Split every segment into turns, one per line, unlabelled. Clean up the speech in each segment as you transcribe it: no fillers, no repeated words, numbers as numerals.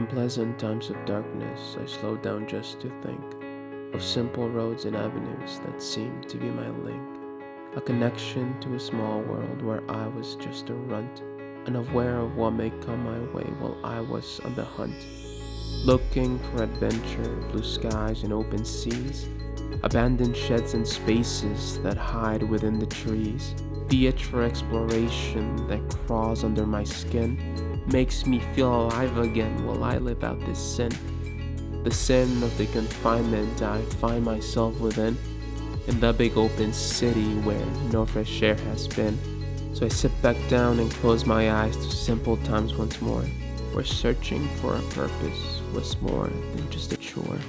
unpleasant times of darkness, I slowed down just to think of simple roads and avenues that seemed to be my link, a connection to a small world where I was just a runt, unaware of what may come my way while I was on the hunt, looking for adventure, blue skies and open seas, abandoned sheds and spaces that hide within the trees. The itch for exploration that crawls under my skin makes me feel alive again while I live out this sin. The sin of the confinement I find myself within, in the big open city where no fresh air has been. So I sit back down and close my eyes to simple times once more, where searching for a purpose was more than just a chore.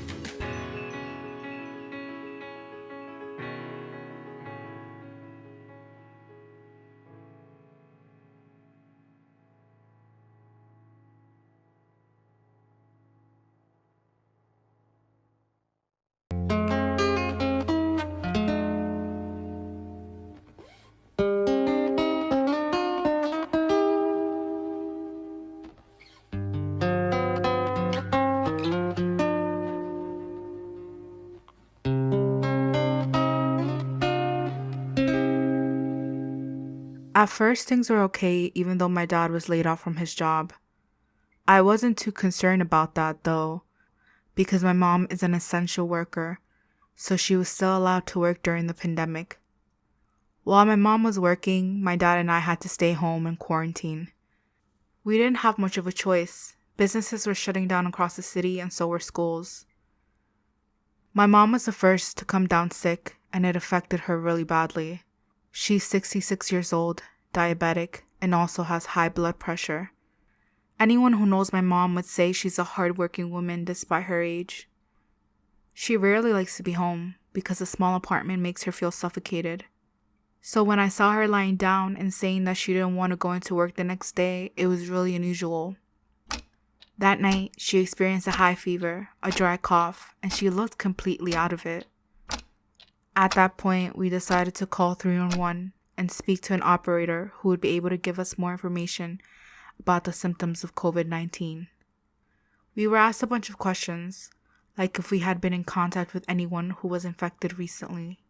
At first, things were okay, even though my dad was laid off from his job. I wasn't too concerned about that, though, because my mom is an essential worker, so she was still allowed to work during the pandemic. While my mom was working, my dad and I had to stay home and quarantine. We didn't have much of a choice. Businesses were shutting down across the city, and so were schools. My mom was the first to come down sick, and it affected her really badly. She's 66 years old, diabetic, and also has high blood pressure. Anyone who knows my mom would say she's a hardworking woman despite her age. She rarely likes to be home because a small apartment makes her feel suffocated. So when I saw her lying down and saying that she didn't want to go into work the next day, it was really unusual. That night, she experienced a high fever, a dry cough, and she looked completely out of it. At that point, we decided to call 311 and speak to an operator who would be able to give us more information about the symptoms of COVID-19. We were asked a bunch of questions, like if we had been in contact with anyone who was infected recently.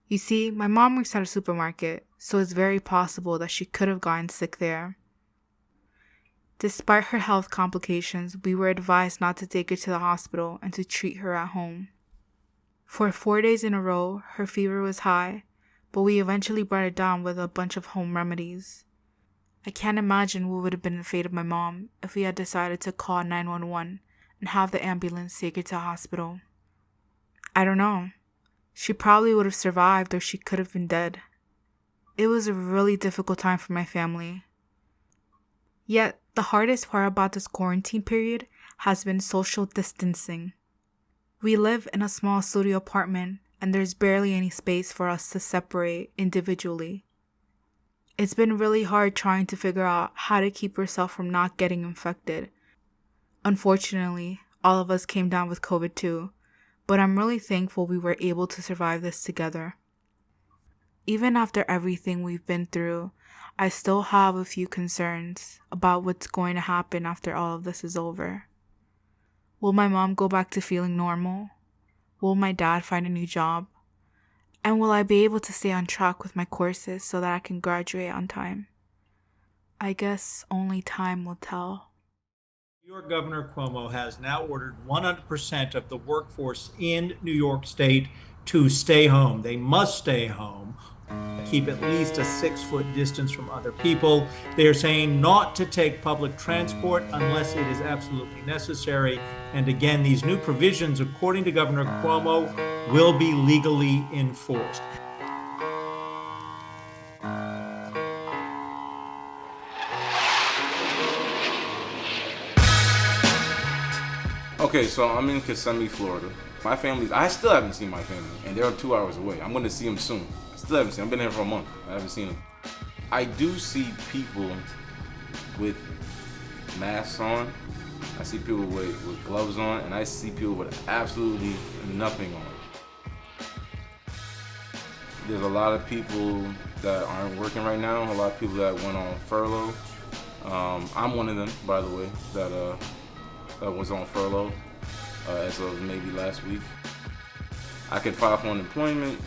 You see, my mom works at a supermarket, so it's very possible that she could have gotten sick there. Despite her health complications, we were advised not to take her to the hospital and to treat her at home. For 4 days in a row, her fever was high, but we eventually brought it down with a bunch of home remedies. I can't imagine what would have been the fate of my mom if we had decided to call 911 and have the ambulance take her to the hospital. I don't know. She probably would have survived or she could have been dead. It was a really difficult time for my family. Yet, the hardest part about this quarantine period has been social distancing. We live in a small studio apartment, and there's barely any space for us to separate individually. It's been really hard trying to figure out how to keep yourself from not getting infected. Unfortunately, all of us came down with COVID too, but I'm really thankful we were able to survive this together. Even after everything we've been through, I still have a few concerns about what's going to happen after all of this is over. Will my mom go back to feeling normal? Will my dad find a new job? And will I be able to stay on track with my courses so that I can graduate on time? I guess only time will tell.
New York Governor Cuomo has now ordered 100% of the workforce in New York State to stay home. They must stay home, keep at least a 6-foot distance from other people. They're saying not to take public transport unless it is absolutely necessary. And again, these new provisions, according to Governor Cuomo, will be legally enforced.
Okay, so I'm in Kissimmee, Florida. I still haven't seen my family, and they're 2 hours away. I'm going to see them soon. I still haven't seen them. I've been here for a month. I haven't seen them. I do see people with masks on. I see people with gloves on, and I see people with absolutely nothing on. There's a lot of people that aren't working right now, a lot of people that went on furlough. I'm one of them, by the way, that was on furlough as of maybe last week. I could file for unemployment.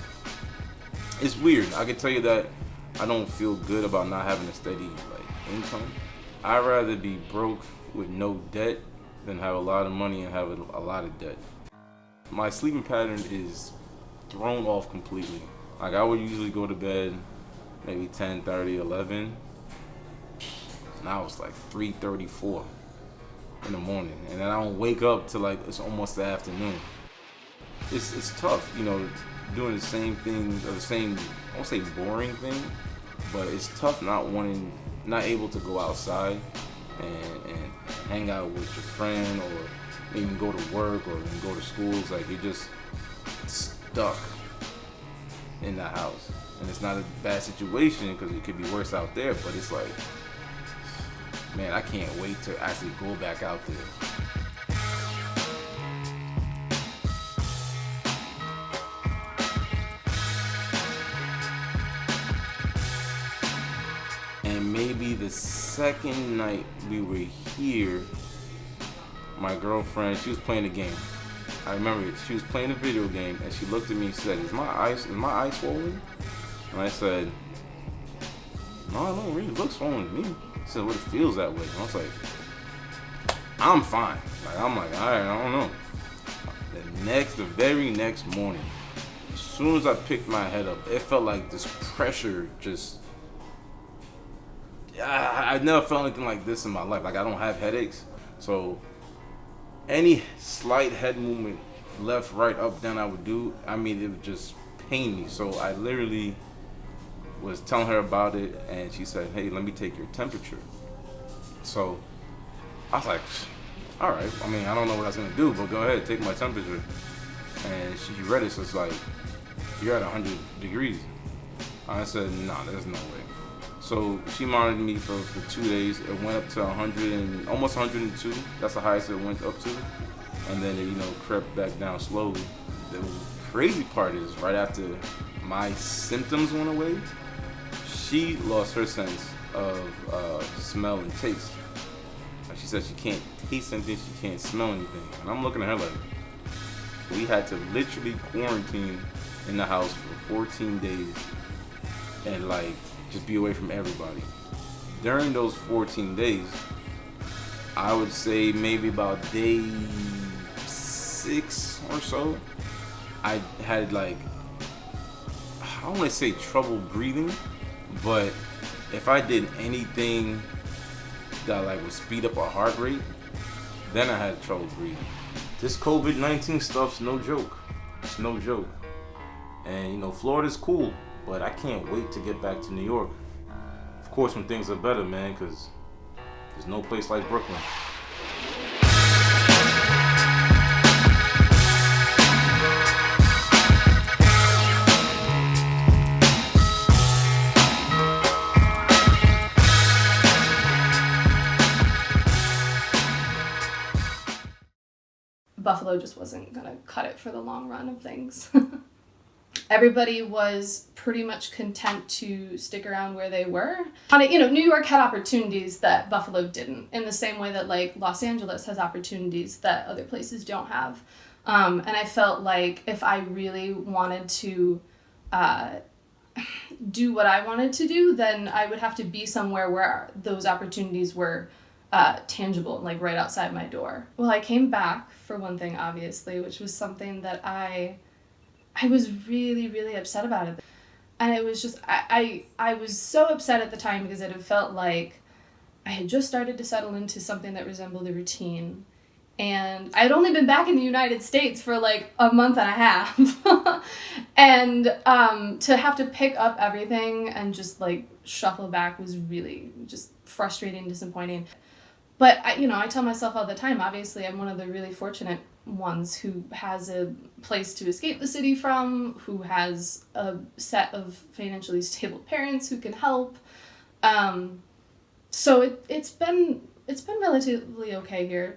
It's weird. I can tell you that I don't feel good about not having a steady income. I'd rather be broke with no debt than have a lot of money and have a lot of debt. My sleeping pattern is thrown off completely. Like, I would usually go to bed maybe 10:30, 11. Now it's like 3:34 in the morning, and then I don't wake up till like it's almost the afternoon. It's tough, doing the same thing, or the same, I won't say boring thing, but it's tough not able to go outside and hang out with your friend, or even go to work, or even go to school. It's like you're just stuck in the house. And it's not a bad situation because it could be worse out there, but it's like, man, I can't wait to actually go back out there. And maybe the second night we were here, my girlfriend, she was playing a game. I remember she was playing a video game, and she looked at me and said, is my eye swollen? And I said, no, it don't really look swollen to me. She said, well, it feels that way. And I was like, I'm fine. I'm like, all right, I don't know. The very next morning, as soon as I picked my head up, it felt like this pressure just, I never felt anything like this in my life. Like, I don't have headaches. So any slight head movement, left, right, up, down, I would do, it would just pain me. So I literally was telling her about it, and she said, hey, let me take your temperature. So I was like, all right. I don't know what I was going to do, but go ahead, take my temperature. And she read it, so it's like, you're at 100 degrees. I said, nah, there's no way. So she monitored me for 2 days. It went up to 100 and almost 102. That's the highest it went up to. And then it, crept back down slowly. The crazy part is, right after my symptoms went away, she lost her sense of smell and taste. Like, she said she can't taste anything, she can't smell anything. And I'm looking at her like, we had to literally quarantine in the house for 14 days and just be away from everybody. During those 14 days, I would say maybe about day 6 or so, I had I don't want to say trouble breathing, but if I did anything that would speed up our heart rate, then I had trouble breathing. This COVID-19 stuff's no joke. It's no joke. And Florida's cool, but I can't wait to get back to New York. Of course, when things are better, man, because there's no place like Brooklyn.
Buffalo just wasn't going to cut it for the long run of things. Everybody was pretty much content to stick around where they were. New York had opportunities that Buffalo didn't, in the same way that Los Angeles has opportunities that other places don't have. And I felt like if I really wanted to do what I wanted to do, then I would have to be somewhere where those opportunities were tangible, right outside my door. Well, I came back, for one thing, obviously, which was something that I was really, really upset about it. And it was just, I was so upset at the time because it had felt like I had just started to settle into something that resembled a routine. And I had only been back in the United States for a month and a half. And to have to pick up everything and just shuffle back was really just frustrating, disappointing. But I tell myself all the time, obviously I'm one of the really fortunate ones who has a place to escape the city from, who has a set of financially stable parents who can help. So it's been relatively okay here.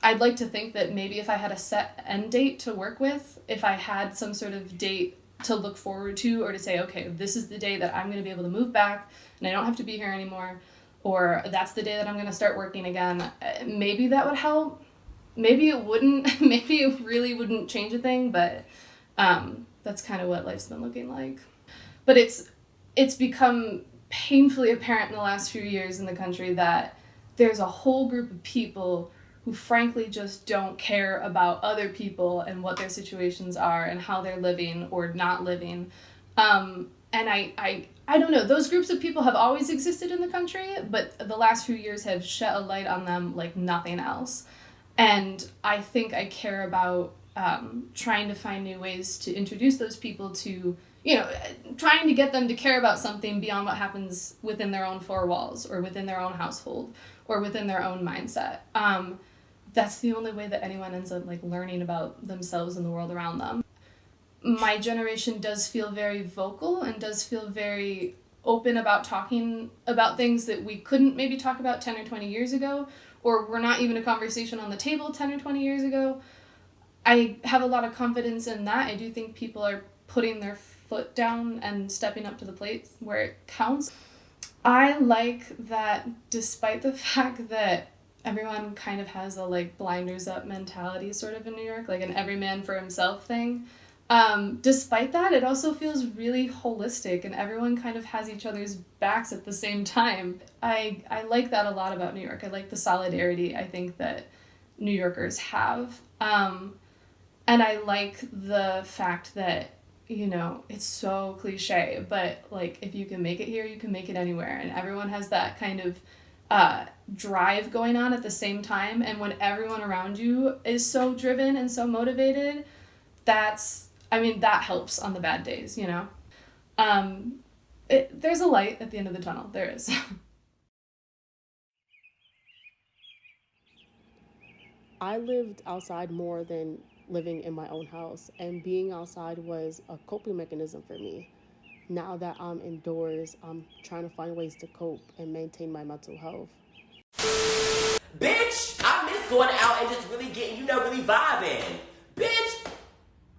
I'd like to think that maybe if I had a set end date to work with, if I had some sort of date to look forward to, or to say, okay, this is the day that I'm going to be able to move back and I don't have to be here anymore, or that's the day that I'm going to start working again. Maybe that would help. Maybe it wouldn't. Maybe it really wouldn't change a thing, but that's kind of what life's been looking like. But it's become painfully apparent in the last few years in the country that there's a whole group of people who frankly just don't care about other people and what their situations are and how they're living or not living. And I don't know, those groups of people have always existed in the country, but the last few years have shed a light on them like nothing else. And I think I care about trying to find new ways to introduce those people to, trying to get them to care about something beyond what happens within their own four walls or within their own household or within their own mindset. That's the only way that anyone ends up like learning about themselves and the world around them. My generation does feel very vocal and does feel very open about talking about things that we couldn't maybe talk about 10 or 20 years ago, or were not even a conversation on the table 10 or 20 years ago. I have a lot of confidence in that. I do think people are putting their foot down and stepping up to the plate where it counts. I like that despite the fact that everyone kind of has a like blinders up mentality sort of in New York, like an every man for himself thing. Despite that, it also feels really holistic and everyone kind of has each other's backs at the same time. I like that a lot about New York. I like the solidarity I think that New Yorkers have. And I like the fact that, it's so cliche, but like if you can make it here, you can make it anywhere. And everyone has that kind of drive going on at the same time. And when everyone around you is so driven and so motivated, that helps on the bad days, there's a light at the end of the tunnel. There is.
I lived outside more than living in my own house, and being outside was a coping mechanism for me. Now that I'm indoors, I'm trying to find ways to cope and maintain my mental health.
Bitch, I miss going out and just really getting, really vibing. Bitch,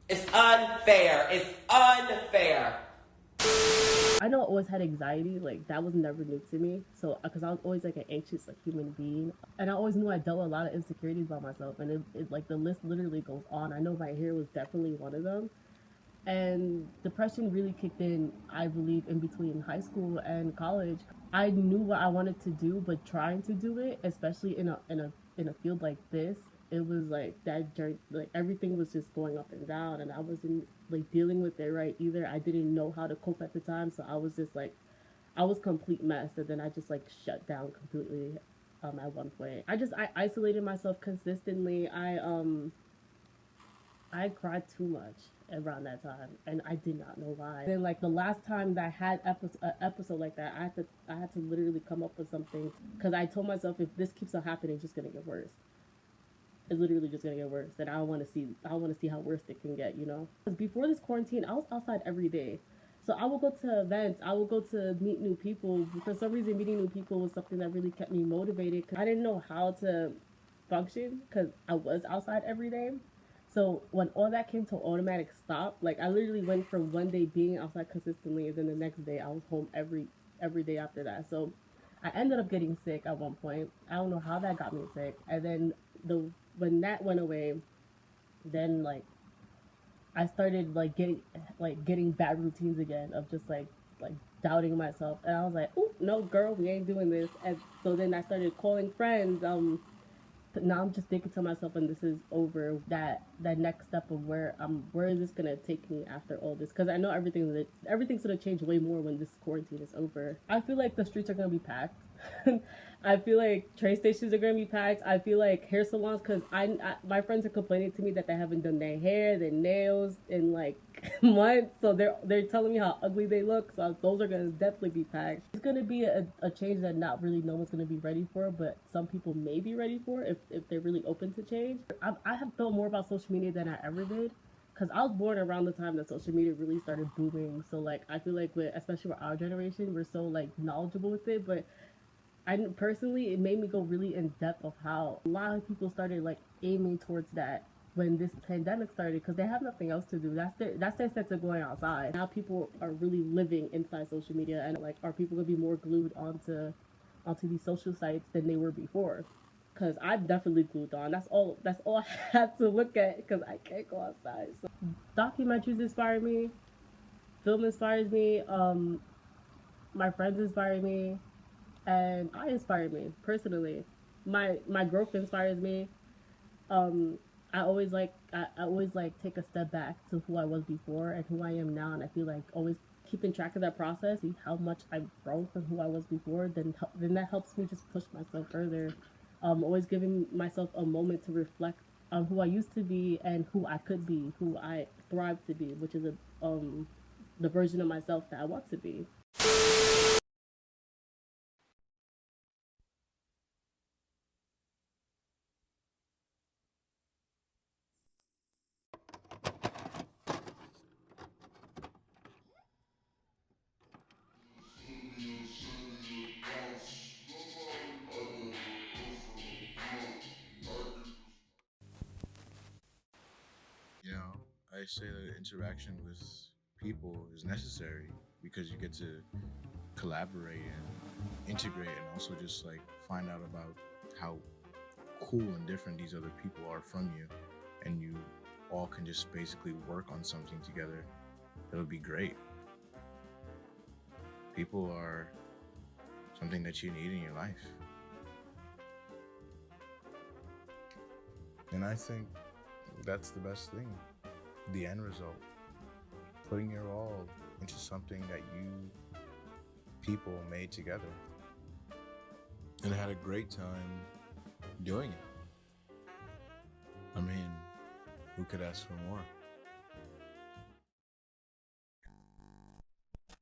it's unfair. It's unfair.
I know I always had anxiety, like that was never new to me. So, because I was always like an anxious human being, and I always knew I dealt with a lot of insecurities about myself, and it like the list literally goes on. I know my hair was definitely one of them, and depression really kicked in, I believe, in between high school and college. I knew what I wanted to do, but trying to do it, especially in a field like this, it was like that journey, like everything was just going up and down, and I wasn't like dealing with it right either. I didn't know how to cope at the time, so I was just like, I was complete mess, and then I just like shut down completely at one point. I isolated myself consistently. I cried too much around that time, and I did not know why. Then like the last time that I had an episode like that, I had to literally come up with something, because I told myself if this keeps on happening, it's just gonna get worse. It's literally just gonna get worse, and I want to see how worse it can get, Because before this quarantine, I was outside every day, so I would go to events, I would go to meet new people. For some reason, meeting new people was something that really kept me motivated. I didn't know how to function because I was outside every day. So when all that came to automatic stop, like I literally went from one day being outside consistently, and then the next day I was home every day after that. So I ended up getting sick at one point. I don't know how that got me sick, and then when that went away, then like I started like getting bad routines again of just like doubting myself, and I was like, oh no girl, we ain't doing this. And so then I started calling friends. Now I'm just thinking to myself, when this is over, that next step of where is this gonna take me after all this? Because I know everything's gonna change way more when this quarantine is over. I feel like the streets are gonna be packed. I feel like train stations are gonna be packed. I feel like hair salons, because my friends are complaining to me that they haven't done their hair, their nails in like months. So they're telling me how ugly they look. So those are gonna definitely be packed. It's gonna be a change that not really no one's gonna be ready for, but some people may be ready for if they're really open to change. I have felt more about social media than I ever did, because I was born around the time that social media really started booming. So like I feel like especially with our generation, we're so like knowledgeable with it, but personally, it made me go really in depth of how a lot of people started like aiming towards that when this pandemic started, because they have nothing else to do. That's their sense of going outside. Now people are really living inside social media, and like, are people gonna be more glued onto onto these social sites than they were before. Cause I've definitely glued on. That's all. That's all I have to look at because I can't go outside. So documentaries inspire me. Film inspires me. My friends inspire me, and I inspire me personally. My growth inspires me. I always like take a step back to who I was before and who I am now, and I feel like always keeping track of that process, see how much I've grown from who I was before, then that helps me just push myself further. Always giving myself a moment to reflect on who I used to be and who I could be, who I thrive to be, which is the version of myself that I want to be.
You know, I say that interaction with people is necessary because you get to collaborate and integrate and also just like find out about how cool and different these other people are from you, and you all can just basically work on something together. It'll be great. People are something that you need in your life. And I think that's the best thing. The end result. Putting your all into something that you people made together. And had a great time doing it. I mean, who could ask for more?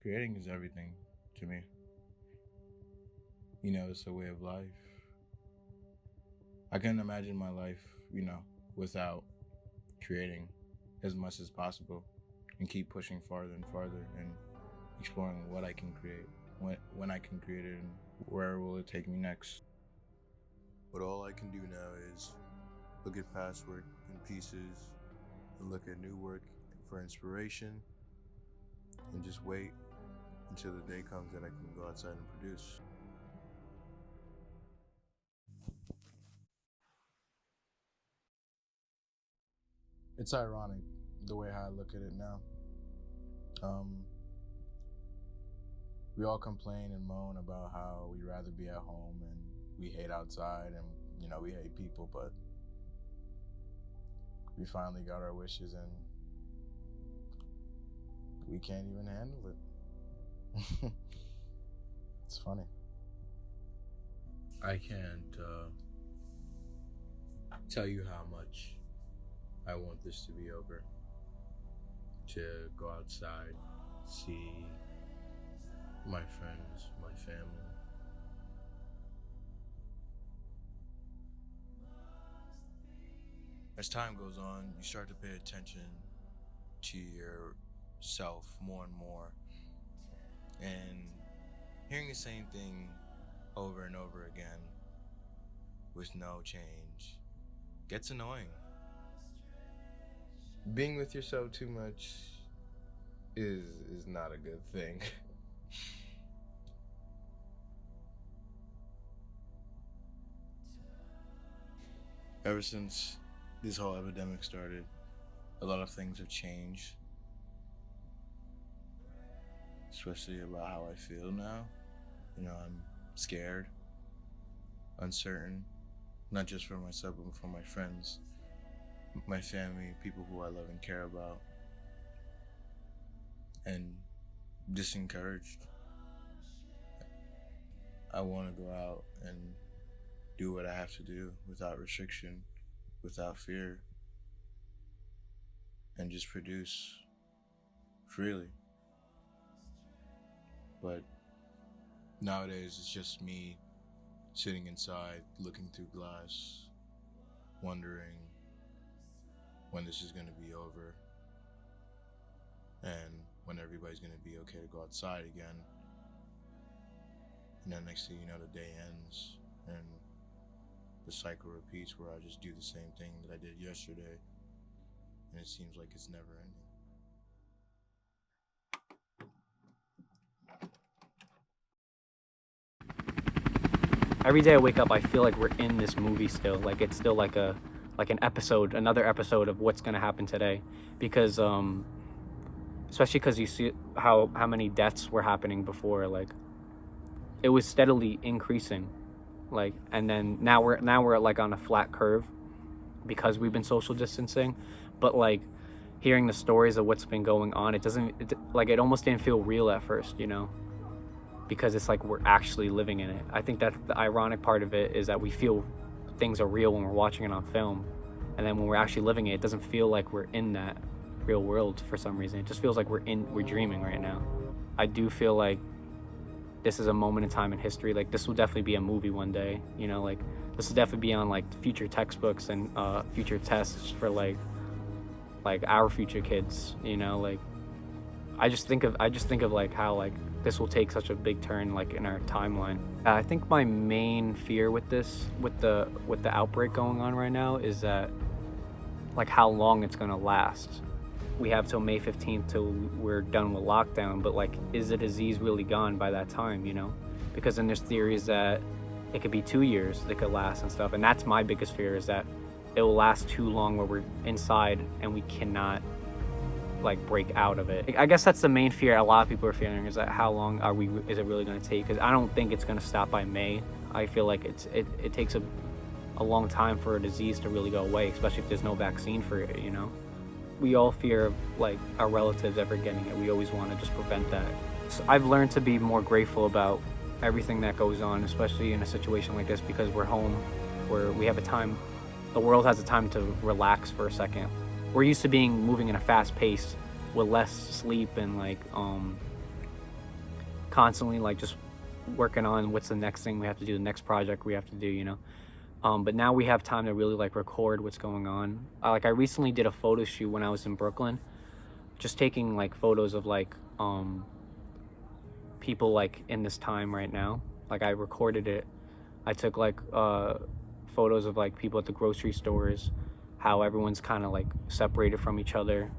Creating is everything to me. You know, it's a way of life. I couldn't imagine my life, you know, without creating as much as possible and keep pushing farther and farther and exploring what I can create, when I can create it, and where will it take me next. But all I can do now is look at past work in pieces and look at new work for inspiration and just wait until the day comes that I can go outside and produce. It's ironic the way how I look at it now. We all complain and moan about how we'd rather be at home and we hate outside and, you know, we hate people, but we finally got our wishes and we can't even handle it. It's funny. I can't tell you how much I want this to be over. To go outside, see my friends, my family. As time goes on, you start to pay attention to yourself more and more. And hearing the same thing over and over again with no change gets annoying. Being with yourself too much is not a good thing. Ever since this whole epidemic started, a lot of things have changed. Especially about how I feel now. You know, I'm scared, uncertain, not just for myself, but for my friends, my family, people who I love and care about, and disencouraged. I want to go out and do what I have to do without restriction, without fear, and just produce freely. But nowadays it's just me sitting inside, looking through glass, wondering when this is going to be over and when everybody's going to be okay to go outside again. And then next thing you know, the day ends and the cycle repeats where I just do the same thing that I did yesterday, and it seems like it's never ending.
every day I wake up, I feel like we're in this movie still. Like it's still like an episode, another episode of what's gonna happen today, because especially because you see how many deaths were happening before. Like it was steadily increasing, like, and then now we're like on a flat curve because we've been social distancing. But like hearing the stories of what's been going on, it almost didn't feel real at first, you know, because it's like we're actually living in it. I think that the ironic part of it is that we feel things are real when we're watching it on film, and then when we're actually living it, it doesn't feel like we're in that real world for some reason. It just feels like we're dreaming right now. I do feel like this is a moment in time in history. Like this will definitely be a movie one day, you know, like this will definitely be on like future textbooks and future tests for like our future kids, you know. Like I just think of like how like this will take such a big turn like in our timeline. I think my main fear with this, with the outbreak going on right now, is that like how long it's gonna last. We have till May 15th till we're done with lockdown, but like, is the disease really gone by that time, you know? Because then there's theories that it could be 2 years that could last and stuff, and that's my biggest fear, is that it will last too long where we're inside and we cannot like break out of it. I guess that's the main fear a lot of people are feeling, is that how long is it really going to take? Because I don't think it's going to stop by May. I feel like it takes a long time for a disease to really go away, especially if there's no vaccine for it, you know? We all fear of like our relatives ever getting it. We always want to just prevent that. So I've learned to be more grateful about everything that goes on, especially in a situation like this, because we're home, where we have a time, the world has a time to relax for a second. We're used to moving in a fast pace with less sleep and like constantly like just working on what's the next thing we have to do, the next project we have to do, you know. But now we have time to really like record what's going on. I recently did a photo shoot when I was in Brooklyn, just taking like photos of like people like in this time right now. Like I recorded it. I took like photos of like people at the grocery stores, how everyone's kind of like separated from each other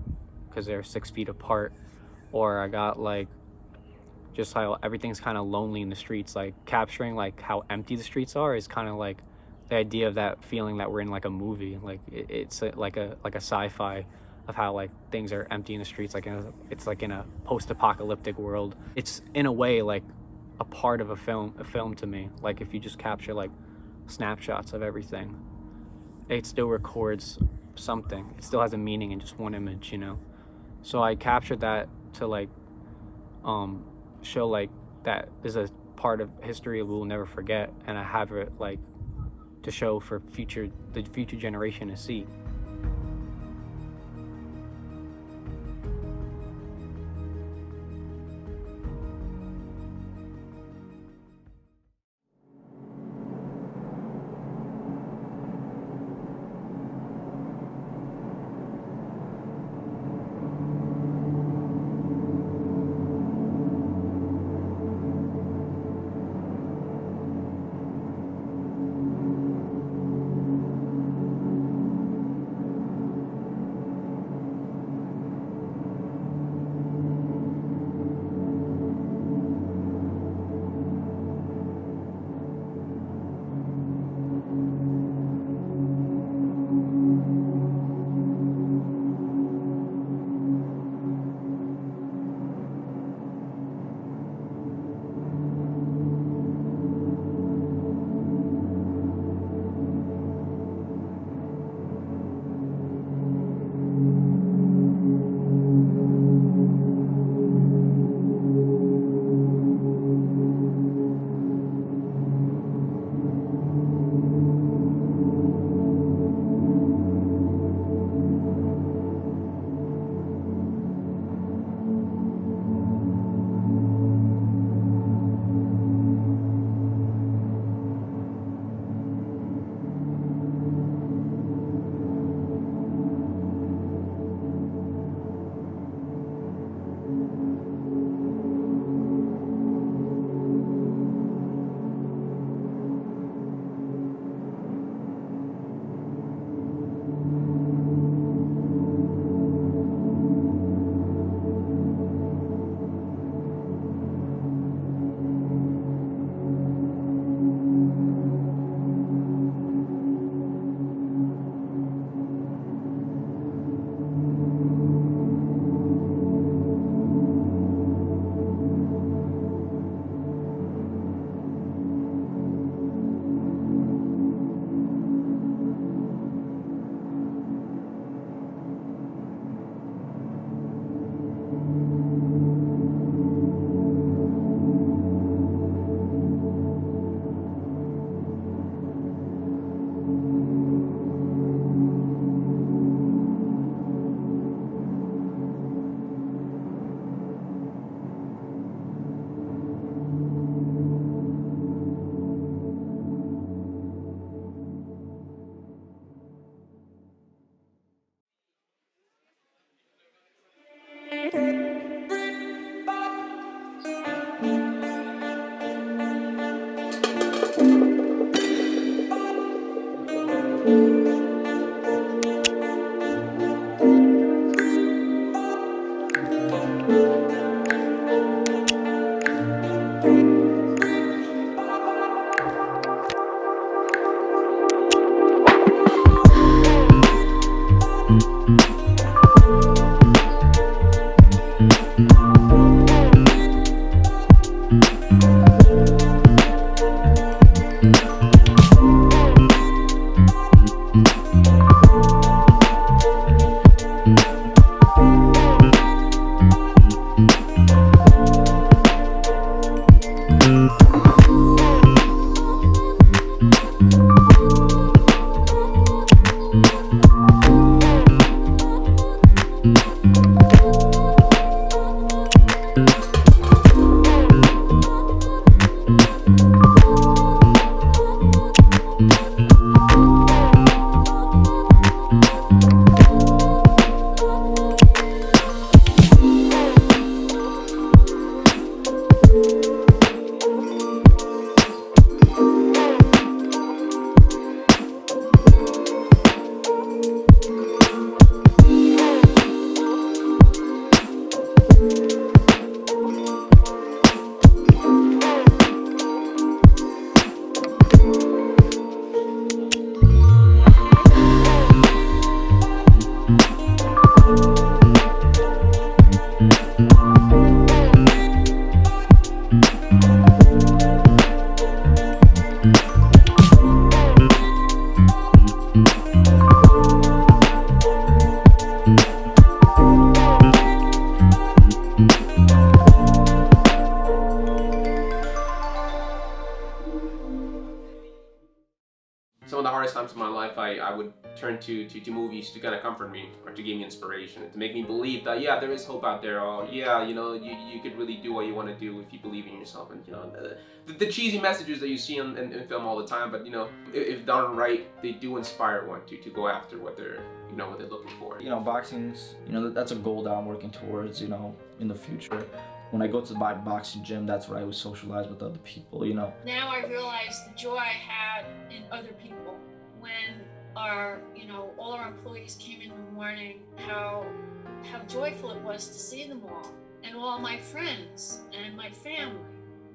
because they're 6 feet apart. Or I got like just how everything's kind of lonely in the streets. Like capturing like how empty the streets are is kind of like the idea of that feeling that we're in like a movie. Like it's like a sci-fi of how like things are empty in the streets, like it's like in a post-apocalyptic world. It's in a way like a part of a film to me. Like if you just capture like snapshots of everything, it still records something. It still has a meaning in just one image, you know. So I captured that to like show like that there's a part of history we'll never forget, and I have it like to show for the future generation to see.
Some of the hardest times of my life, I would turn to movies to kind of comfort me or to give me inspiration, to make me believe that, yeah, there is hope out there. Or, yeah, you know, you could really do what you want to do if you believe in yourself. And, you know, the cheesy messages that you see in film all the time, but, you know, if done right, they do inspire one to go after what they're, you know, what they're looking for.
You know, boxing's, you know, that's a goal that I'm working towards, you know, in the future. When I go to my boxing gym, that's where I would socialize with other people, you know.
Now I realize the joy I had in other people when our, you know, all our employees came in the morning, how joyful it was to see them all, and all my friends and my family,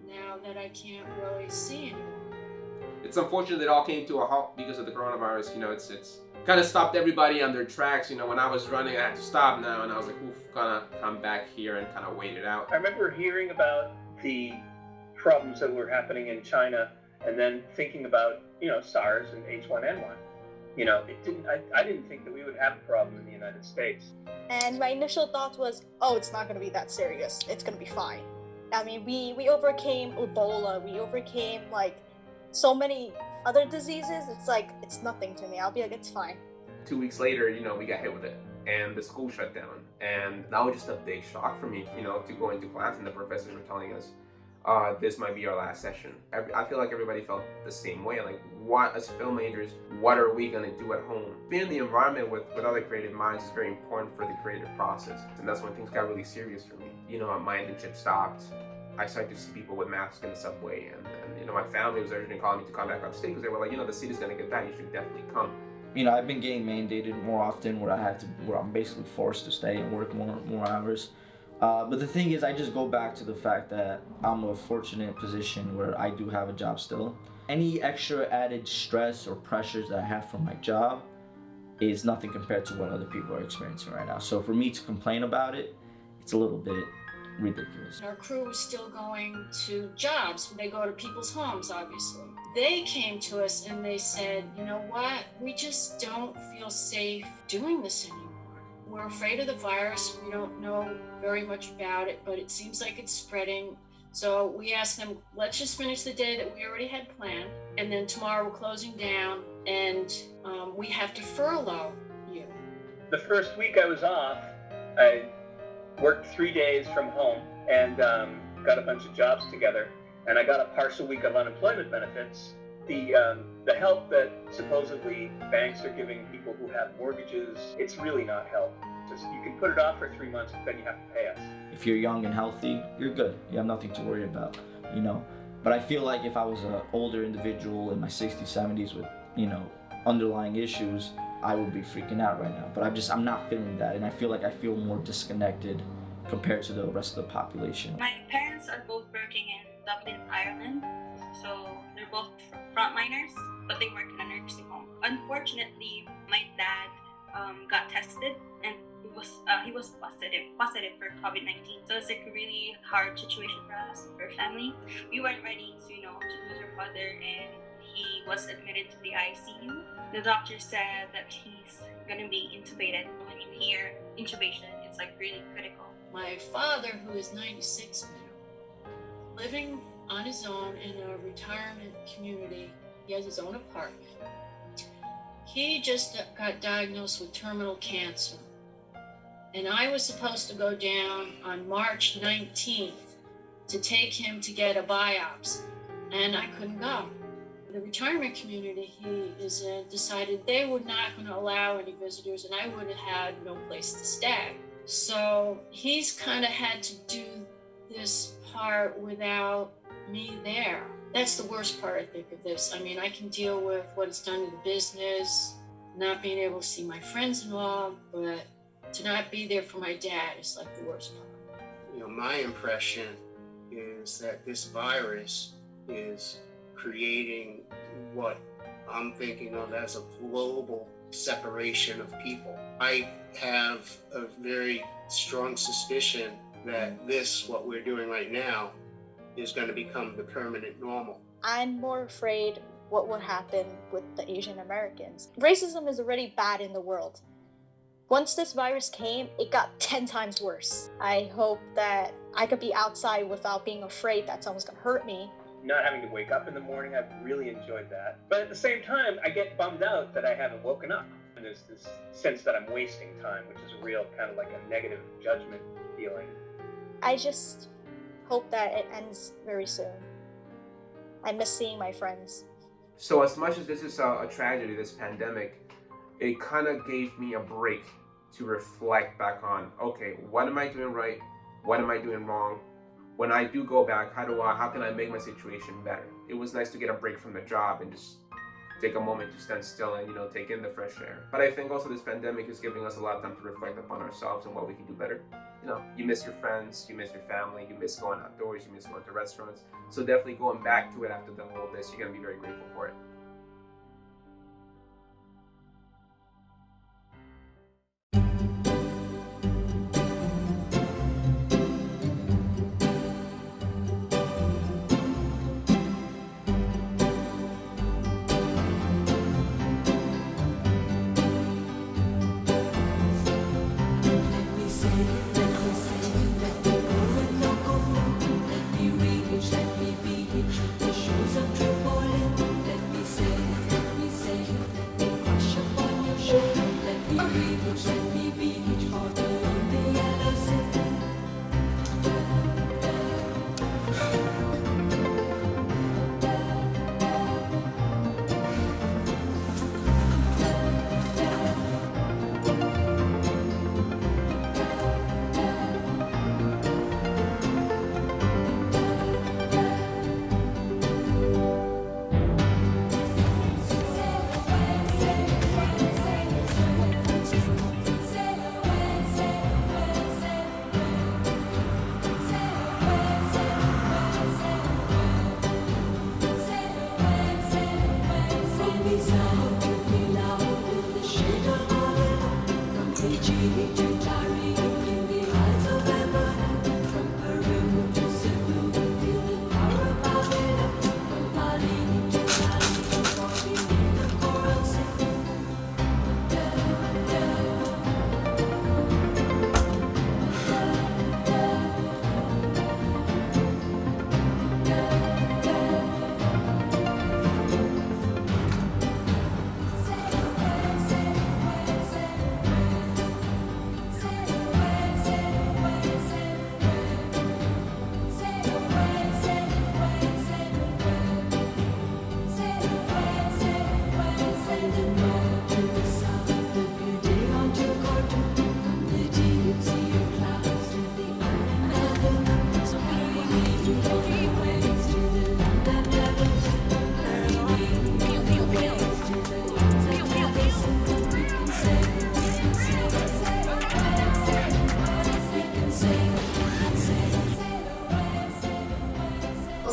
now that I can't really see anymore.
It's unfortunate that it all came to a halt because of the coronavirus. You know, it's kind of stopped everybody on their tracks. You know, when I was running, I had to stop now, and I was like, oof, gonna come back here and kind of wait it out.
I remember hearing about the problems that were happening in China, and then thinking about, you know, SARS and H1N1. You know, I didn't think that we would have a problem in the United States.
And my initial thought was, oh, it's not going to be that serious. It's going to be fine. I mean, we overcame Ebola. We overcame, like, so many other diseases. It's like, it's nothing to me. I'll be like, it's fine.
2 weeks later, you know, we got hit with it, and the school shut down. And that was just a big shock for me, you know, to go into class and the professors were telling us, this might be our last session. I feel like everybody felt the same way. Like, what, as film majors, what are we gonna do at home? Being in the environment with other creative minds is very important for the creative process. And that's when things got really serious for me. You know, my internship stopped. I started to see people with masks in the subway, and you know, my family was urgently calling me to come back upstate because they were like, you know, the city's gonna get bad, you should definitely come.
You know, I've been getting mandated more often where I'm basically forced to stay and work more hours. But the thing is, I just go back to the fact that I'm in a fortunate position where I do have a job still. Any extra added stress or pressures that I have from my job is nothing compared to what other people are experiencing right now. So for me to complain about it, it's a little bit ridiculous.
Our crew was still going to jobs. They go to people's homes, obviously. They came to us and they said, you know what? We just don't feel safe doing this anymore. We're afraid of the virus. We don't know very much about it, but it seems like it's spreading. So we asked them, let's just finish the day that we already had planned, and then tomorrow we're closing down, and we have to furlough you.
The first week I was off, I worked 3 days from home and got a bunch of jobs together, and I got a partial week of unemployment benefits. The help that supposedly banks are giving people who have mortgages, it's really not help. Just, you can put it off for 3 months, but then you have to pay us.
If you're young and healthy, you're good. You have nothing to worry about, you know. But I feel like if I was an older individual in my 60s, 70s with, you know, underlying issues, I would be freaking out right now. But I'm not feeling that, and I feel like I feel more disconnected compared to the rest of the population.
My parents are both working in Dublin, Ireland, so they're both frontliners, but they work in a nursing home. Unfortunately, my dad got tested and he was positive for COVID-19. So it's like a really hard situation for us, for our family. We weren't ready to lose our father, and he was admitted to the ICU. The doctor said that he's gonna be intubated. When you hear intubation, it's like really critical.
My father, who is 96 now, living on his own in a retirement community, he has his own apartment. He just got diagnosed with terminal cancer. And I was supposed to go down on March 19th to take him to get a biopsy, and I couldn't go. The retirement community he is in decided they were not going to allow any visitors, and I would have had no place to stay. So he's kind of had to do this part without me there. That's the worst part, I think, of this. I mean, I can deal with what it's done to the business, not being able to see my friends and all, but to not be there for my dad is like the worst part.
My impression is that this virus is creating what I'm thinking of as a global separation of people. I have a very strong suspicion that what we're doing right now, is going to become the permanent normal.
I'm more afraid what would happen with the Asian Americans. Racism is already bad in the world. Once this virus came, it got 10 times worse. I hope that I could be outside without being afraid that someone's gonna hurt me.
Not having to wake up in the morning, I've really enjoyed that. But at the same time, I get bummed out that I haven't woken up. And there's this sense that I'm wasting time, which is a real kind of like a negative judgment feeling.
I just hope that it ends very soon. I miss seeing my friends.
So as much as this is a tragedy, this pandemic, it kind of gave me a break to reflect back on, okay, what am I doing right? What am I doing wrong? When I do go back, how can I make my situation better? It was nice to get a break from the job and just take a moment to stand still and, take in the fresh air. But I think also this pandemic is giving us a lot of time to reflect upon ourselves and what we can do better. You miss your friends, you miss your family, you miss going outdoors, you miss going to restaurants. So definitely going back to it after the whole this, you're gonna be very grateful for it.
Let me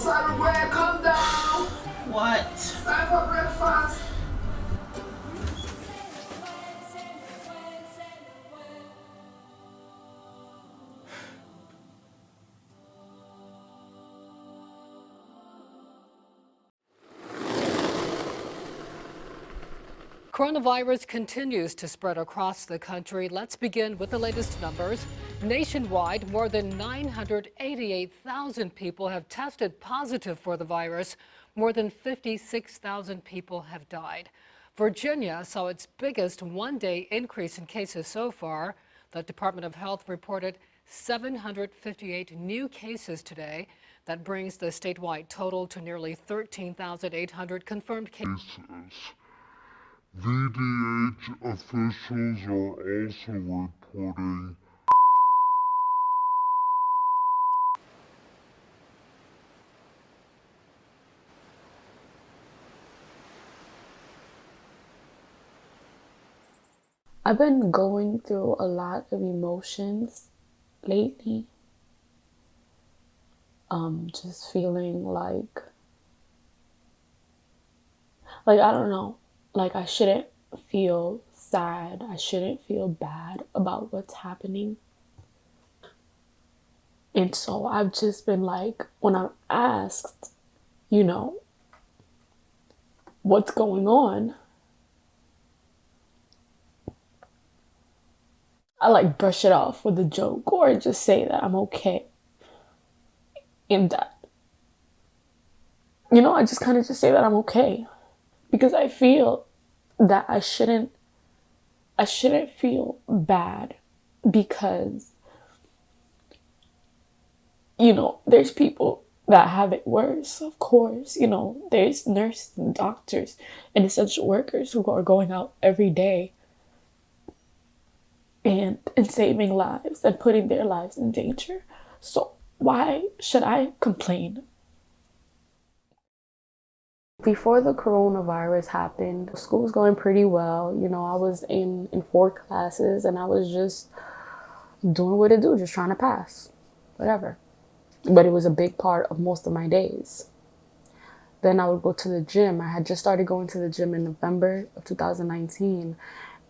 Sorry, where? Come down.
What?
Time for breakfast.
Coronavirus continues to spread across the country. Let's begin with the latest numbers. Nationwide, more than 988,000 people have tested positive for the virus. More than 56,000 people have died. Virginia saw its biggest one-day increase in cases so far. The Department of Health reported 758 new cases today. That brings the statewide total to nearly 13,800 confirmed cases.
VDH officials are also reporting
I've been going through a lot of emotions lately. Just feeling like I don't know. Like, I shouldn't feel sad. I shouldn't feel bad about what's happening. And so I've just been like, when I'm asked, what's going on, I brush it off with a joke or just say that I'm okay. And that, I just kind of just say that I'm okay. Because I feel that I shouldn't feel bad because, there's people that have it worse, of course. There's nurses and doctors and essential workers who are going out every day and saving lives and putting their lives in danger. So why should I complain? Before the coronavirus happened, school was going pretty well. I was in 4 classes and I was just doing what I do, just trying to pass, whatever. But it was a big part of most of my days. Then I would go to the gym. I had just started going to the gym in November of 2019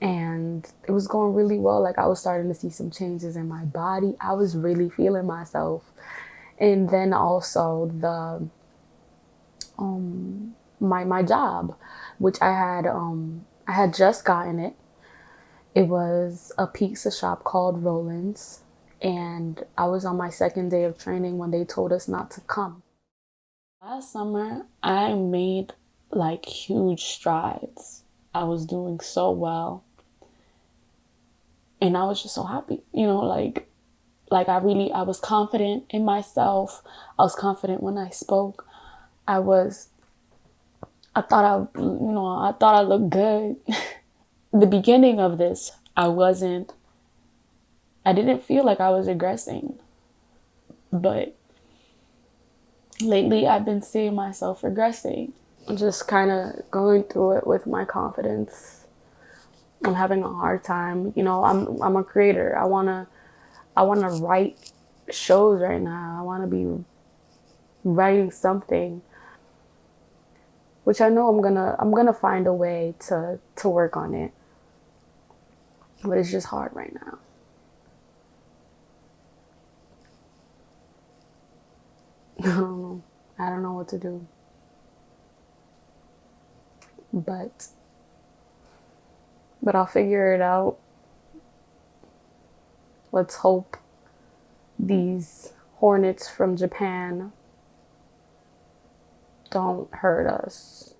and it was going really well. I was starting to see some changes in my body. I was really feeling myself. And then also my job, which I had just gotten it. It was a pizza shop called Roland's, and I was on my 2nd day of training when they told us not to come. Last summer, I made huge strides. I was doing so well, and I was just so happy. I was confident in myself. I was confident when I spoke. I thought I looked good. The beginning of this, I didn't feel like I was regressing. But lately I've been seeing myself regressing. I'm just kind of going through it with my confidence. I'm having a hard time. I'm a creator. I wanna write shows right now. I wanna be writing something, which I know I'm gonna find a way to work on it. But it's just hard right now. I don't know what to do. But I'll figure it out. Let's hope these hornets from Japan don't hurt us.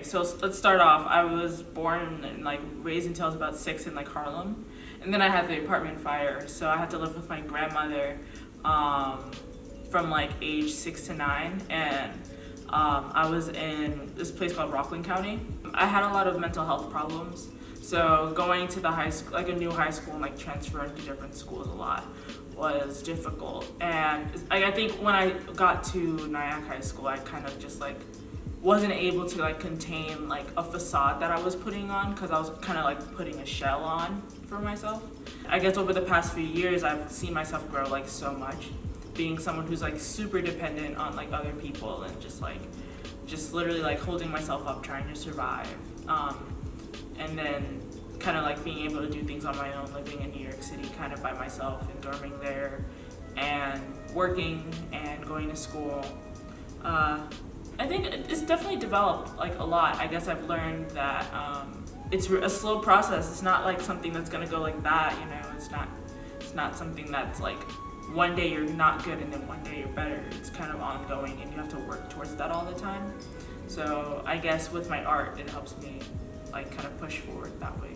so let's start off. I was born and like raised until I was about 6 in like Harlem, and then I had the apartment fire, so I had to live with my grandmother from like age 6 to 9, and I was in this place called Rockland County. I had a lot of mental health problems, so going to the high school, like a new high school, and like transferring to different schools a lot was difficult. And I think when I got to Nyack High School, I kind of just like wasn't able to like contain like a facade that I was putting on, because I was kind of like putting a shell on for myself. I guess over the past few years, I've seen myself grow like so much, being someone who's like super dependent on like other people and just literally like holding myself up, trying to survive. And then kind of like being able to do things on my own, living in New York City kind of by myself and dorming there and working and going to school. I think it's definitely developed like a lot. I guess I've learned that it's a slow process. It's not like something that's gonna go like that, you know. It's not something that's like one day you're not good and then one day you're better. It's kind of ongoing and you have to work towards that all the time. So I guess with my art, it helps me like kind of push forward that way.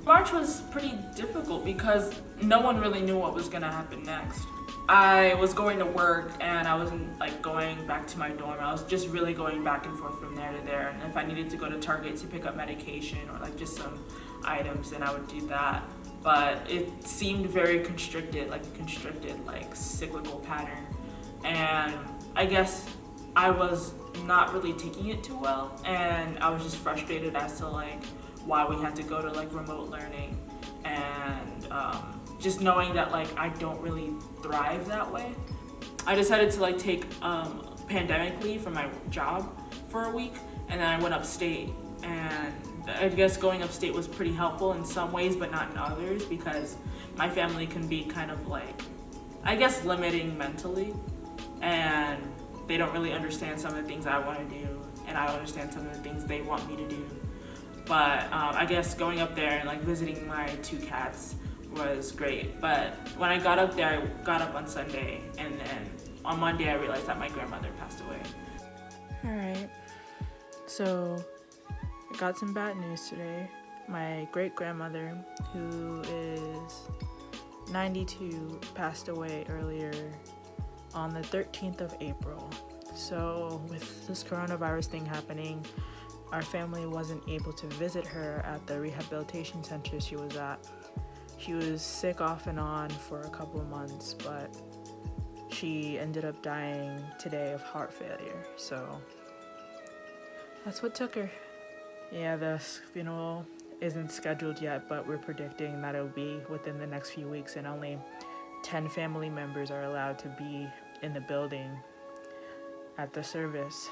March was pretty difficult because no one really knew what was gonna happen next. I was going to work and I wasn't like going back to my dorm. I was just really going back and forth from there to there. And if I needed to go to Target to pick up medication or like just some items, then I would do that. But it seemed very constricted, like cyclical pattern. And I guess I was not really taking it too well. And I was just frustrated as to like why we had to go to like remote learning, and just knowing that like I don't really thrive that way. I decided to like take pandemic leave from my job for a week, and then I went upstate. And I guess going upstate was pretty helpful in some ways, but not in others, because my family can be kind of like, I guess, limiting mentally, and they don't really understand some of the things I want to do, and I understand some of the things they want me to do. But I guess going up there and like visiting my 2 cats was great. But when I got up there, I got up on Sunday, and then on Monday I realized that my grandmother passed away.
Alright, so I got some bad news today. My great-grandmother, who is 92, passed away earlier on the 13th of April. So with this coronavirus thing happening, our family wasn't able to visit her at the rehabilitation center she was at. She was sick off and on for a couple of months, but she ended up dying today of heart failure. So that's what took her. Yeah, the funeral isn't scheduled yet, but we're predicting that it'll be within the next few weeks, and only 10 family members are allowed to be in the building at the service.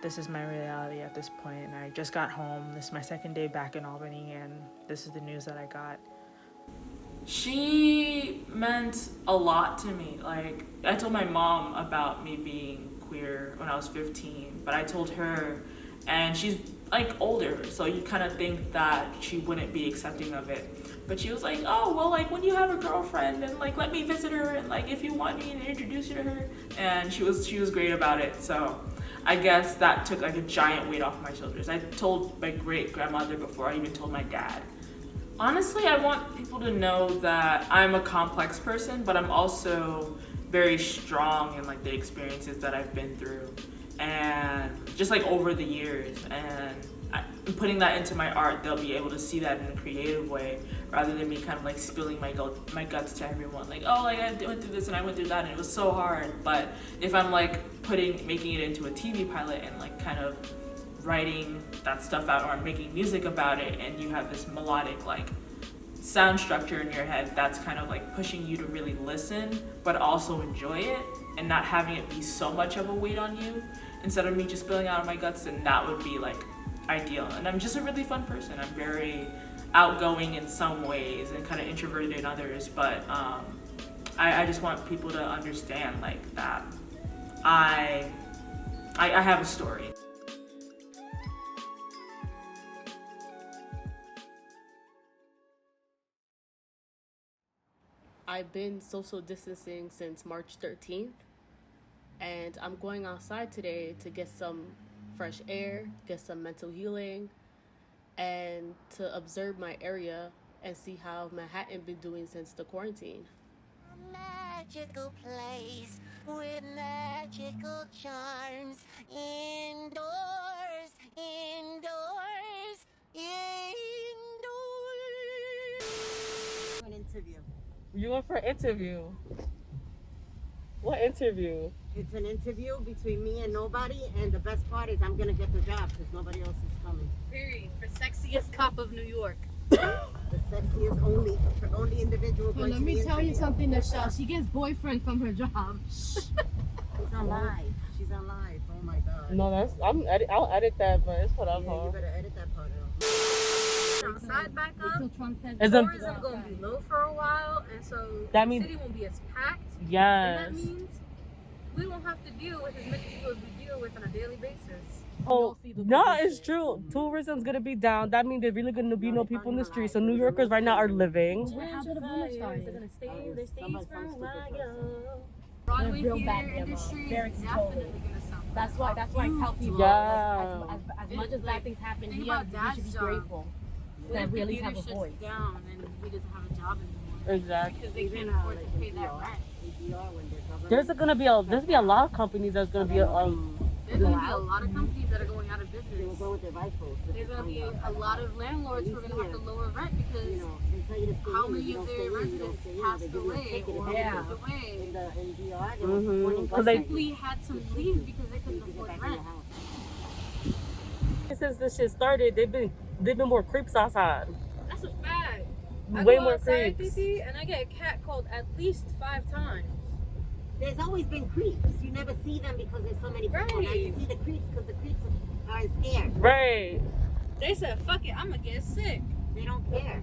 This is my reality at this point, and I just got home. This is my second day back in Albany, and this is the news that I got.
She meant a lot to me. Like, I told my mom about me being queer when I was 15, but I told her, and she's like older, so you kind of think that she wouldn't be accepting of it. But she was like, oh, well, like when you have a girlfriend, and like let me visit her, and like if you want me to introduce you to her. And she was great about it. So I guess that took like a giant weight off my shoulders. I told my great-grandmother before I even told my dad. Honestly, I want people to know that I'm a complex person, but I'm also very strong in like the experiences that I've been through, and just like over the years. And putting that into my art, they'll be able to see that in a creative way, rather than me kind of like spilling my guts to everyone. Like, oh, like I went through this and I went through that and it was so hard. But if I'm like making it into a TV pilot and like kind of writing that stuff out, or making music about it, and you have this melodic like sound structure in your head, that's kind of like pushing you to really listen but also enjoy it, and not having it be so much of a weight on you, instead of me just spilling out of my guts, then that would be like ideal. And I'm just a really fun person. I'm very outgoing in some ways and kind of introverted in others, but I just want people to understand like that I have a story.
I've been social distancing since March 13th, and I'm going outside today to get some fresh air, get some mental healing, and to observe my area and see how Manhattan been doing since the quarantine.
Magical place with magical charms. Indoors, indoors, indoors.
An interview.
You went for an interview. What interview?
It's an interview between me and nobody, and the best part is I'm gonna get the job because nobody else is coming.
Period. For sexiest cop of New York.
The sexiest only individual.
Well,
going
let
to
me
the
tell you
interview.
something, Michelle. She gets boyfriend from her job.
She's on live. She's on live. Oh my god.
No, I'll edit that, but it's whatever.
Yeah, you better edit that part out.
Side back up,
Is
tourism gonna be low for a while, and so
That
the
means-
city won't be as packed.
Yes.
And that means we won't have to deal with as many people as we deal with on a daily basis.
Oh, no, it's true. Tourism's gonna be down. That means there's really gonna be no people in the streets. So New Yorkers right now are living.
What happened to the rumor stories? They're gonna stay. They stay for a while.
Broadway
Broadway
theater
theater
industry
industry
is
is
definitely
definitely gonna suffer.
That's why I tell people,
Yeah.
as much as bad things happen
Think
here,
about
we
Dad's
should be
job.
grateful
What
that
if
we
the
at least
theater
have a
shuts
voice.
down and he doesn't have a job anymore?
Exactly.
Because they can't afford to pay that rent.
There's gonna be a lot of companies that's gonna be
There's gonna be a lot of companies that are going out of business.
They will go with their rifles.
There's gonna be a lot of landlords who are gonna have to lower rent because how many of their residents passed away or moved away
In DR, they
Mhm.
were
Cause
or
they-
simply had to leave because they couldn't afford rent.
Since this shit started, they've been more creeps outside.
That's a fact. I
Way
go
more
outside,
creeps.
DD, and I get catcalled at least 5 times.
There's always been creeps. You never see them because there's so many people. Now you
Right.
see the creeps because the creeps are scared.
Right.
They said, "Fuck it, I'm gonna get sick."
They don't care.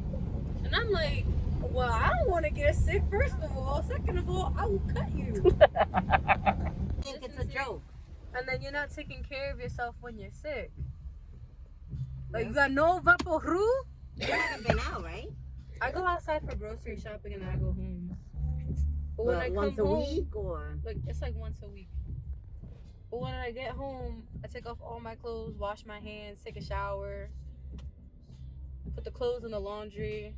And I'm like, "Well, I don't want to get sick. First of all, second of all, I will cut you."
I think it's a joke.
And then you're not taking care of yourself when you're sick. Like you got no Vaporru.
You haven't been out, right?
I go outside for grocery shopping and I go home. But when
Well,
I come
once a
home,
week or
like it's like once a week. But when I get home, I take off all my clothes, wash my hands, take a shower, put the clothes in the laundry.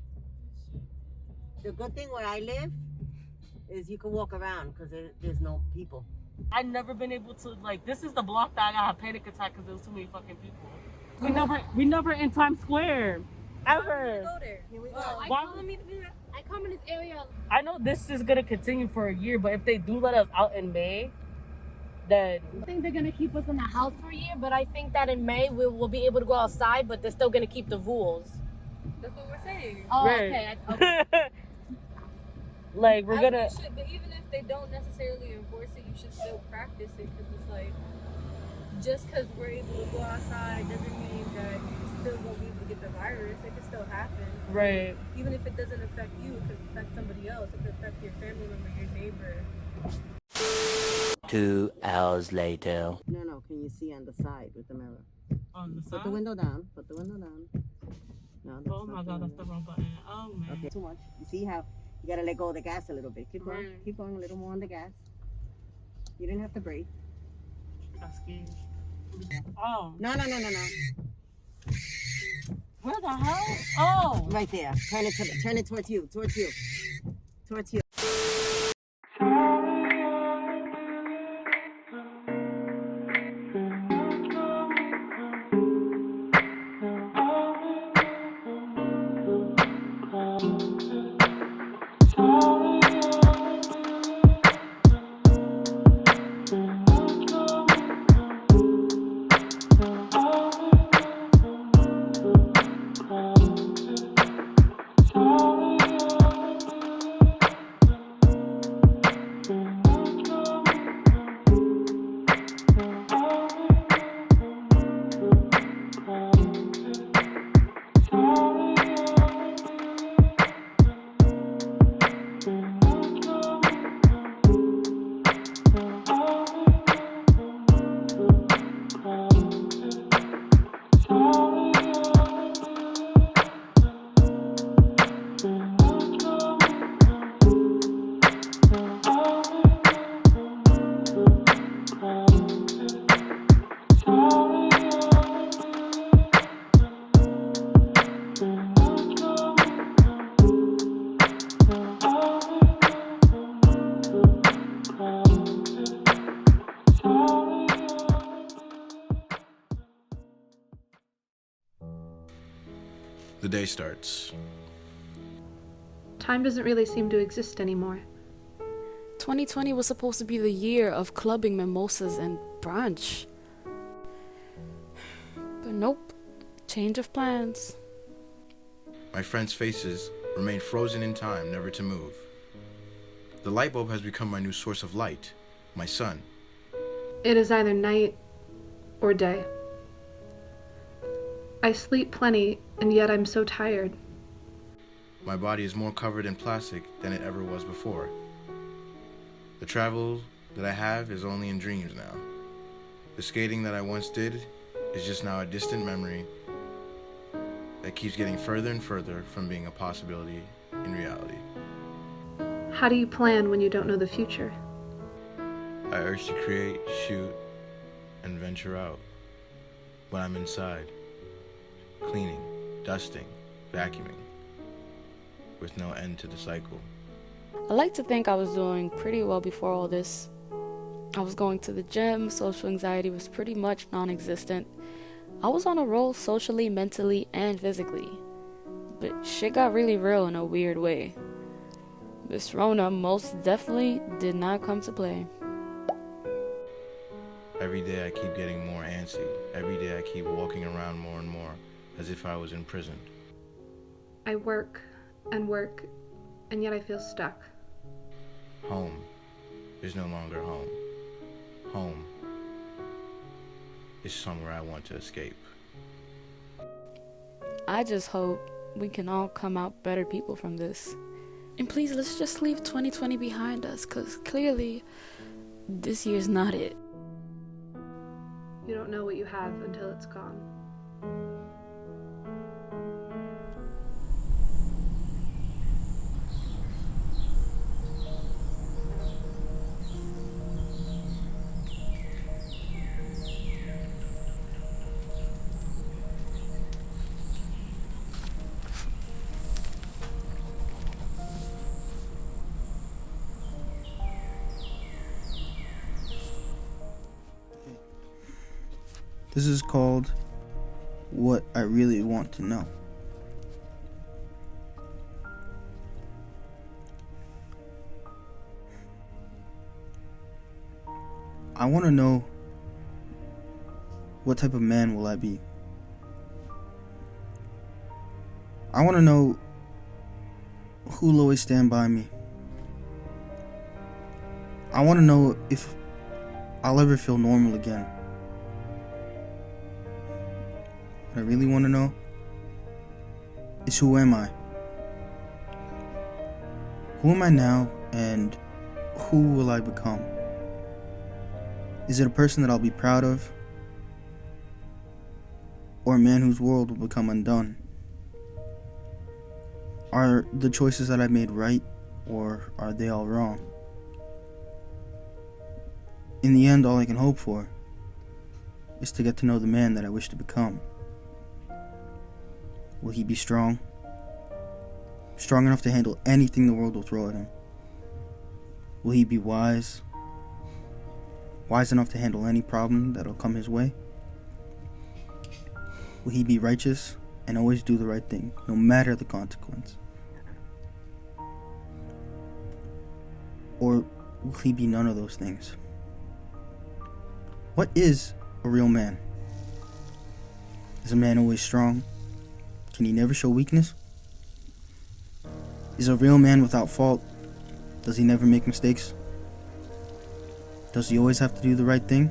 the good thing where I live is you can walk around because there's no people.
I've never been able to, like, this is the block that I got a panic attack because there was too many fucking people. We never in Times Square. Ever.
Go there. Here we go.
Why-
I come in this area.
I know this is gonna continue for a year, but if they do let us out in May, then
I think they're gonna keep us in the house for a year, but I think that in May we will be able to go outside, but they're still gonna keep the rules. That's what we're saying. Oh,
Right.
okay.
like we're
I
gonna.
think but even if they don't necessarily enforce it, you should still practice it because it's like just because we're able to go outside doesn't mean that you still won't be able to get the virus. It could still happen.
Right.
Even if it doesn't affect you, it could affect somebody else. It could affect your family member, your neighbor.
2 hours later.
No, can you see on the side with the mirror?
On the
Put
side?
the window down. Put the window down. No, that's
Oh my
not
god,
the
that's the
window.
wrong button. Oh man.
Okay, too much. You see how you gotta let go of the gas a little bit. Keep going.
Right.
Keep going a little more on the gas. You didn't have to brake.
That's scared. Oh.
No.
Where the hell? Oh.
Right there. Turn it towards you. Towards you. Towards you.
The day starts.
Time doesn't really seem to exist anymore.
2020 was supposed to be the year of clubbing, mimosas, and brunch. But nope. Change of plans.
My friends' faces remain frozen in time, never to move. The light bulb has become my new source of light, my sun.
It is either night or day. I sleep plenty, and yet I'm so tired.
My body is more covered in plastic than it ever was before. The travel that I have is only in dreams now. The skating that I once did is just now a distant memory that keeps getting further and further from being a possibility in reality.
How do you plan when you don't know the future?
I urge to create, shoot, and venture out. When I'm inside, cleaning, dusting, vacuuming, with no end to the cycle.
I like to think I was doing pretty well before all this. I was going to the gym, social anxiety was pretty much non-existent. I was on a roll socially, mentally, and physically. But shit got really real in a weird way. This Rona most definitely did not come to play.
Every day I keep getting more antsy. Every day I keep walking around more and more, as if I was imprisoned.
I work and work, and yet I feel stuck.
Home is no longer home. Home is somewhere I want to escape.
I just hope we can all come out better people from this. And please, let's just leave 2020 behind us, because clearly this year's not it.
You don't know what you have until it's gone.
This is called What I Really Want to Know. I want to know, what type of man will I be? I want to know who will always stand by me. I want to know if I'll ever feel normal again. What I really want to know is, who am I? Who am I now, and who will I become? Is it a person that I'll be proud of, or a man whose world will become undone? Are the choices that I made right, or are they all wrong? In the end, all I can hope for is to get to know the man that I wish to become. Will he be strong? Strong enough to handle anything the world will throw at him? Will he be wise? Wise enough to handle any problem that'll come his way? Will he be righteous and always do the right thing, no matter the consequence? Or will he be none of those things? What is a real man? Is a man always strong? Can he never show weakness? Is a real man without fault? Does he never make mistakes? Does he always have to do the right thing?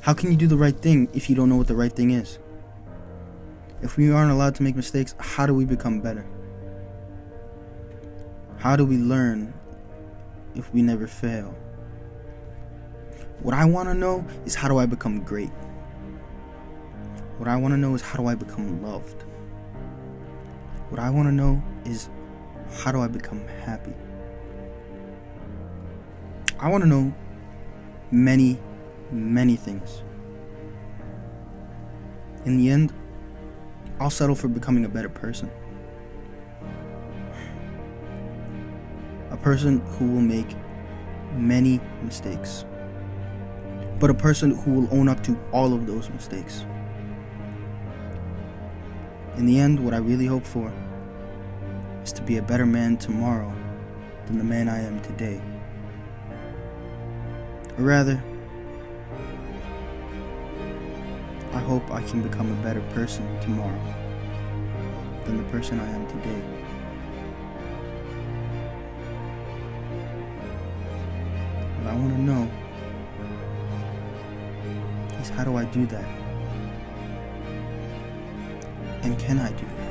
How can you do the right thing if you don't know what the right thing is? If we aren't allowed to make mistakes, how do we become better? How do we learn if we never fail? What I want to know is, how do I become great? What I want to know is, how do I become loved? What I want to know is, how do I become happy? I want to know many, many things. In the end, I'll settle for becoming a better person. A person who will make many mistakes, but a person who will own up to all of those mistakes. In the end, what I really hope for is to be a better man tomorrow than the man I am today. Or rather, I hope I can become a better person tomorrow than the person I am today. What I want to know is, how do I do that? And can I do that?